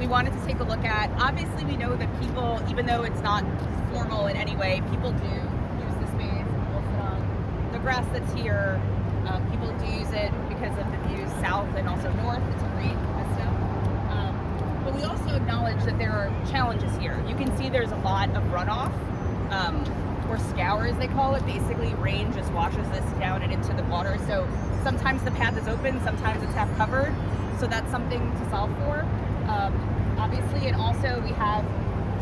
we wanted to take a look at, obviously we know that people, even though it's not formal in any way, people do use the space. People sit on the grass that's here. People do use it because of the views south and also north. It's a great vista. But we also acknowledge that there are challenges here. You can see there's a lot of runoff, or scour as they call it. Basically, rain just washes this down and into the water. So sometimes the path is open, sometimes it's half covered. So that's something to solve for. Obviously, and also we have,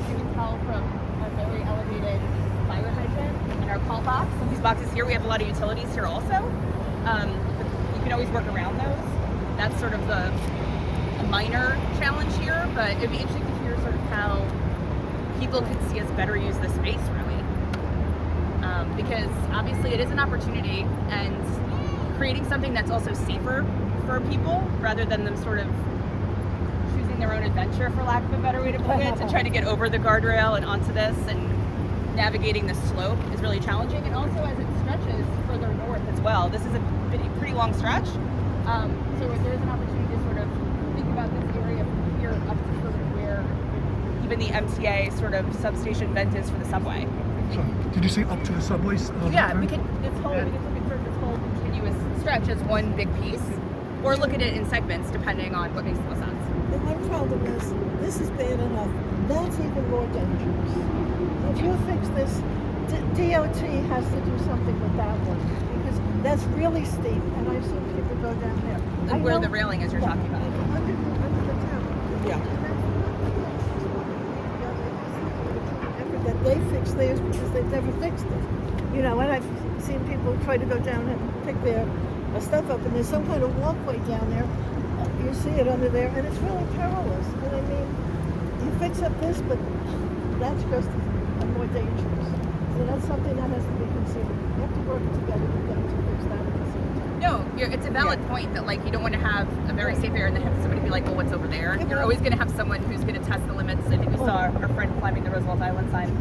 you can tell from a very elevated fire hydrant and our call box. And these boxes here, we have a lot of utilities here also. But you can always work around those. That's sort of a minor challenge here, but it'd be interesting to hear sort of how people could see us better use the space, really. Because obviously it is an opportunity, and creating something that's also safer for people rather than them sort of choosing their own adventure, for lack of a better way to put it, to try to get over the guardrail and onto this, and navigating the slope is really challenging. And also as it stretches further north as well, this is a pretty long stretch. So there is an opportunity to sort of think about this area from here up to sort of where even the MTA sort of substation vent is for the subway. So, did you say up to the subways? Yeah, we could look at sort of this whole continuous stretch as one big piece, or look at it in segments depending on what makes the most sense. The one problem is, this is bad enough. That's even more dangerous. If you fix this, DOT has to do something with that one, because that's really steep, and I've seen people go down there. And where the railing is you're talking about. Under the town. Yeah. That they fix theirs because they've never fixed it. You know, and I've seen people try to go down and pick their stuff up, and there's some kind of walkway down there. You see it under there, and it's really perilous. And I mean, you fix up this, but that's just more dangerous. So that's something that has to be considered. You have to work together with them to fix that at the same time. No, it's a valid point that, like, you don't want to have a very safe area and then have somebody be like, well, what's over there? You're always going to have someone who's going to test the limits. I think we saw our friend climbing the Roosevelt Island sign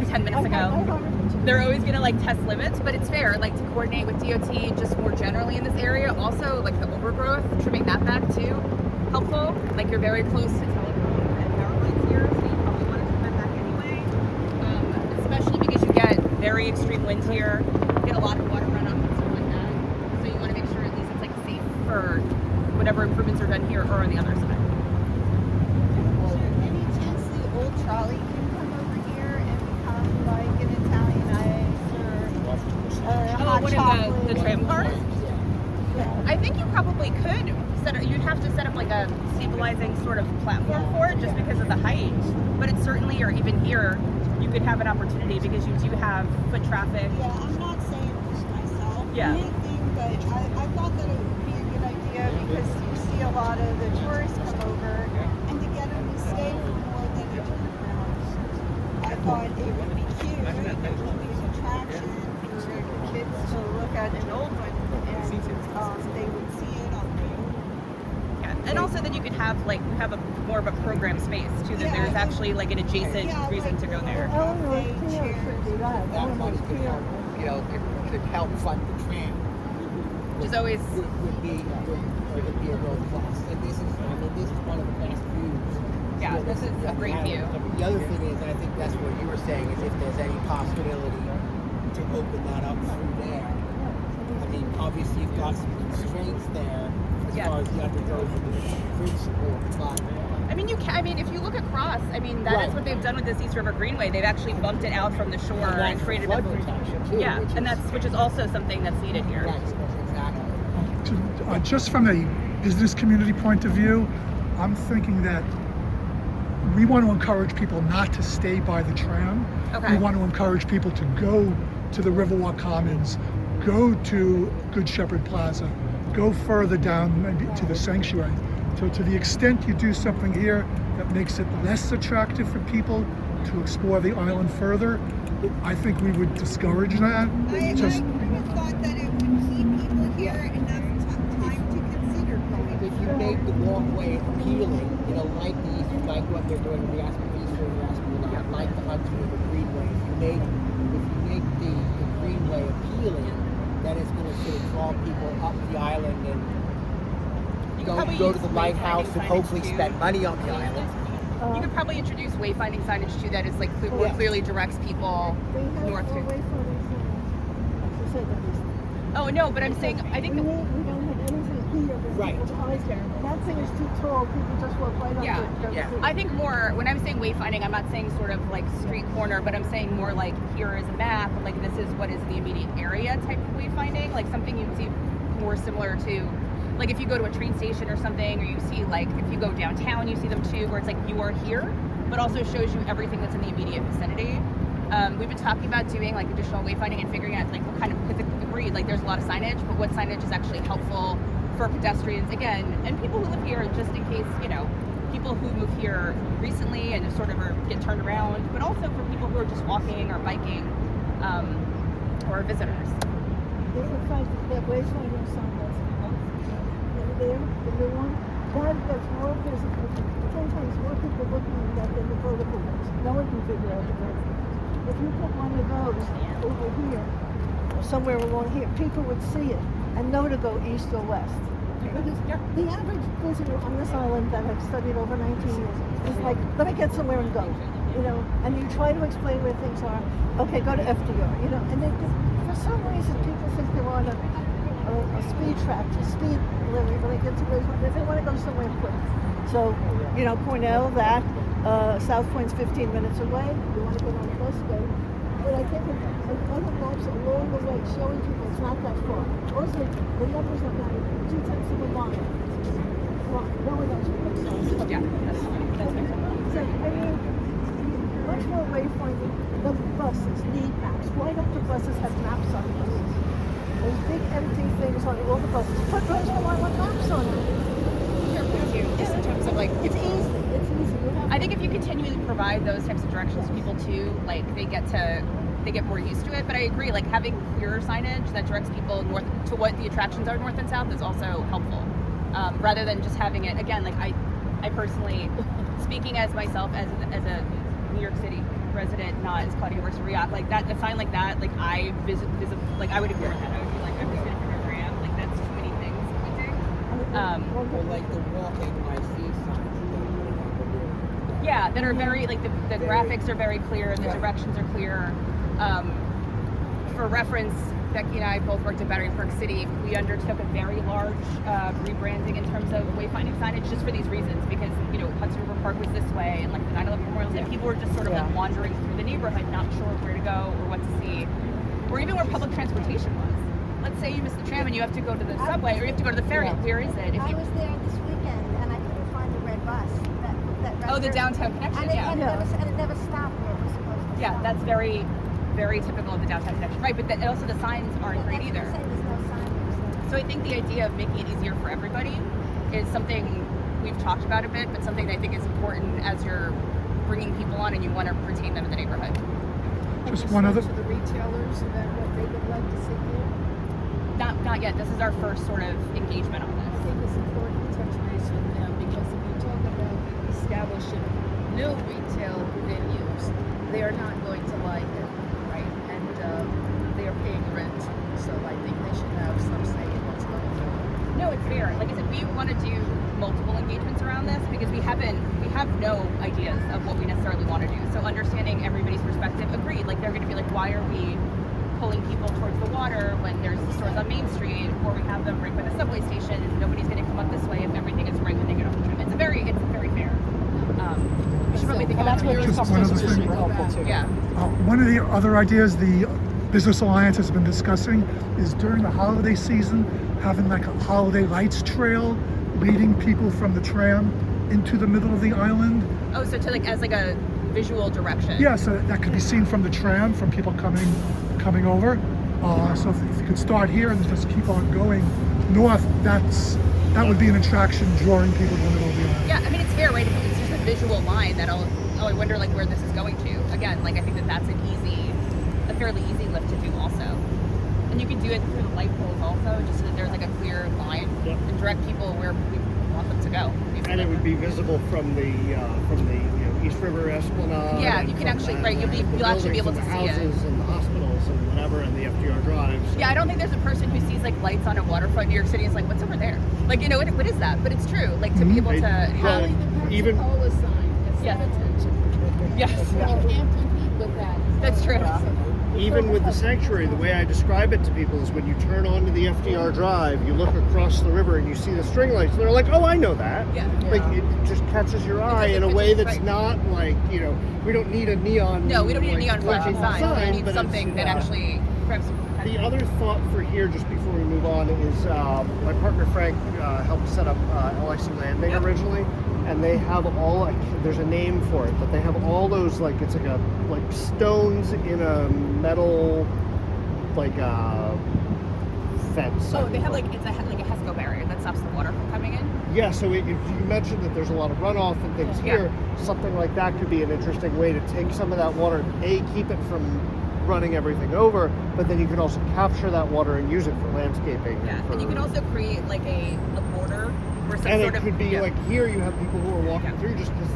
10 minutes ago. They're always going to, like, test limits, but it's fair, like, to coordinate with DOT just more generally in this area. Also, like, the overgrowth, trimming that back too, helpful. Like, you're very close to telephone and power lines here, so you probably want to trim that back anyway. Especially because you get very extreme winds here, you get a lot of water runoff and stuff like that. So you want to make sure at least it's, like, safe for whatever improvements are done here or on the other side. Any chance the old trolley can come over here and become like an Italian ice or hot one chocolate? of the tram cars? Yeah. I think you probably could you'd have to set up like a stabilizing sort of platform for it just because of the height. But it's certainly, or even here, you could have an opportunity because you do have foot traffic. Yeah, I'm not saying this myself or Yeah. anything, but I thought that it would be a good idea because you see a lot of the tourists come over, and to get them to stay for more than a turnaround. I thought it would be cute. It would be an attraction for kids to look at an old one, and they would see it on the Yeah. And also then you could have like, you have a more of a program space too, that there's actually like an adjacent reason to go there. Eleanor Peel should do that. That Eleanor money could Peel. help, could help fund the tram. Which is always, would be a real plus. And this is one of the best views. yeah, this is a great view. The other thing is, and I think that's what you were saying, is if there's any possibility to open that up through there. I mean, obviously you've got some constraints there as far as the undergrowth and the bridge support, but I mean, if you look across, I mean, that is what they've done with this East River Greenway. They've actually bumped it out from the shore and created flood a protection too. yeah, and which is also something that's needed here. Right, exactly. Just from a business community point of view, I'm thinking that we want to encourage people not to stay by the tram. Okay. We want to encourage people to go to the Riverwalk Commons, go to Good Shepherd Plaza, go further down maybe to the sanctuary. So to the extent you do something here that makes it less attractive for people to explore the island further, I think we would discourage that. I would have thought that it would keep people here enough time to consider going. If you make the walkway appealing, like what they're doing with the East River, like the Hudson River Greenway, if you make the Greenway appealing, then it's going to sort of draw people up the island and you Probably go to use the lighthouse wayfinding and hopefully signage, too. spend money on the island. You could probably introduce wayfinding signage too that is like more Yes. clearly directs people They have north more to. wayfinding signs. To say the least. Oh no, but I'm saying I think We don't have anything here. There's Right. people's eyes there. That thing is too tall. People just walk right Yeah. under it. Don't Yeah. see it. I think more when I'm saying wayfinding, I'm not saying sort of like street corner, but I'm saying more like here is a map, like this is what is the immediate area type of wayfinding, like something you'd see more similar to, like if you go to a train station or something, or you see like if you go downtown, you see them too, where it's like you are here, but also shows you everything that's in the immediate vicinity. We've been talking about doing like additional wayfinding and figuring out like what kind of, because agreed, like there's a lot of signage, but what signage is actually helpful for pedestrians again, and people who live here, just in case, you know, people who move here recently and sort of get turned around, but also for people who are just walking or biking, or visitors. There's a fact that wayfinding sign that's there, the new one, that's more visible. Sometimes more people looking at that than the vertical ones. No one can figure out the vertical ones. If you put one of those over here, or somewhere along here, people would see it and know to go east or west. Because the average visitor on this island that I've studied over 19 years is like, let me get somewhere and go, you know, and you try to explain where things are. Okay, go to FDR, you know, and they just, for some reason people think they're on a speed track, to speed limit when they get to those, they want to go somewhere quick. So, you know, Cornell, that, South Point's 15 minutes away, you want to get on a bus, go. But I think other maps along the way showing people it's not that far. Also, the numbers are not 2/10 of a mile. Well, no one knows what that sounds. Yeah, that's my point. So, I mean, much more wayfinding. The buses need maps. Why don't the buses have maps on the buses? Those big empty things on all the buses. Put those all on maps on them. Just in terms of like, It's easy. It's easy. You have I think if you continually provide those types of directions to people too, like they get more used to it. But I agree, like having clearer signage that directs people north to what the attractions are north and south is also helpful. Rather than just having it again, like I personally, speaking as myself as a New York City resident, not as Claudia works for RIOC, like that, a sign like that, like I like I would ignore that. I would be like, I'm just gonna figure out where I am. Like that's too many things pointing. Or like the walking I see signs that they're putting on the roof. Yeah, that are very, like the graphics are very clear, the directions are clear. For reference, Becky and I both worked at Battery Park City. We undertook a very large rebranding in terms of wayfinding signage just for these reasons, because, you know, Hudson River Park was this way and like the 9/11 memorials, and people were just sort of like wandering through the neighborhood, not sure where to go or what to see, or even where public transportation was. Let's say you miss the tram and you have to go to the subway or you have to go to the ferry. Where is it? If I you, was there this weekend and I couldn't find the red bus. oh, the downtown connection, and it, yeah. and it never stopped where it was supposed to Yeah, stop. that's very, very typical of the downtown connection. Right, but also the signs aren't great either. That's what I'm saying, there's no signage. So I think the idea of making it easier for everybody is something we've talked about a bit, but something that I think is important as you're bringing people on and you want to retain them in the neighborhood. Just one other. to the retailers about what they would like to see here. Not yet. This is our first sort of engagement on I this. think it's important to touch base with them because if you talk about establishing new retail venues, they are not going to like it, right? And they are paying rent, so I think they should have some say in what's going on. No, it's fair. Like I said, we want to do multiple engagements around this because we have no ideas of what we necessarily want to do. So understanding everybody's perspective, agreed. Like they're going to be like, why are we pulling people towards the water when there's stores on Main Street, or we have them right by the subway station and nobody's going to come up this way if everything is right when they get off the tram. It's very fair. We should probably think about Just one other thing. Yeah. One of the other ideas the Business Alliance has been discussing is during the holiday season, having like a holiday lights trail leading people from the tram into the middle of the island. Oh, so to like as like a visual direction. Yeah, so that could be seen from the tram, from people coming over. So if you could start here and just keep on going north, that would be an attraction drawing people to the middle of the island. Yeah, I mean it's fair, right? If it's just a visual line I wonder like where this is going to. Again, like I think that's a fairly easy lift to do also. And you can do it through the light poles also, just so that there's like a clear line and direct people where we want them to go. Basically. And it would be visible from the East River Esplanade. Yeah, you can actually, right, you'll actually be able to see it. The houses and the hospitals. trails and whatever, and the FDR Drive. So. Yeah, I don't think there's a person who sees like lights on a waterfront in New York City and is like, what's over there? Like, you know, what is that? But it's true. Like, to be able to Well, have... even Pensacola sign has Yes. some attention. Yes. You can't compete with that. That's true. even with the sanctuary, the way I describe it to people is when you turn onto the FDR Drive, you look across the river and you see the string lights. And they're like, "Oh, I know that." Yeah. Like it just catches your eye in a way that's not like, you know, we don't need a neon. No, we don't need like, a neon flashing sign. We need but something it's, that actually grabs some attention. The other thought for here, just before we move on, is my partner Frank helped set up LIC Landing originally, and they have all, there's a name for it, but they have all those, like, it's like stones in a metal, fence. Oh, they have like, it's like a HESCO barrier that stops the water from coming in. Yeah, so if you mentioned that there's a lot of runoff and things here, something like that could be an interesting way to take some of that water, keep it from running everything over, but then you can also capture that water and use it for landscaping. Yeah, and you can also create like a border where some and sort it of... could be like here you have people who are walking through just because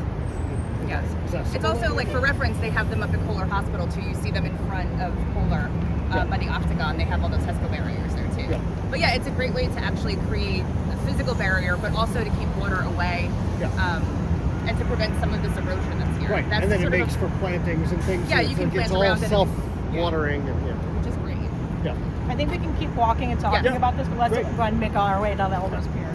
Yes. accessible. It's also, like, for reference, they have them up at Kohler Hospital, too. You see them in front of Kohler by the Octagon. They have all those HESCO barriers there, too. Yeah. But, yeah, it's a great way to actually create a physical barrier, but also to keep water away and to prevent some of this erosion that's here. Right, That's and then it sort of makes for plantings and things. Yeah, so you it's can like plant it's all around it. self-watering. which is great. Yeah. I think we can keep walking and talking Yeah. about this, but let's Great. go and make our way down the Elmer's Pier.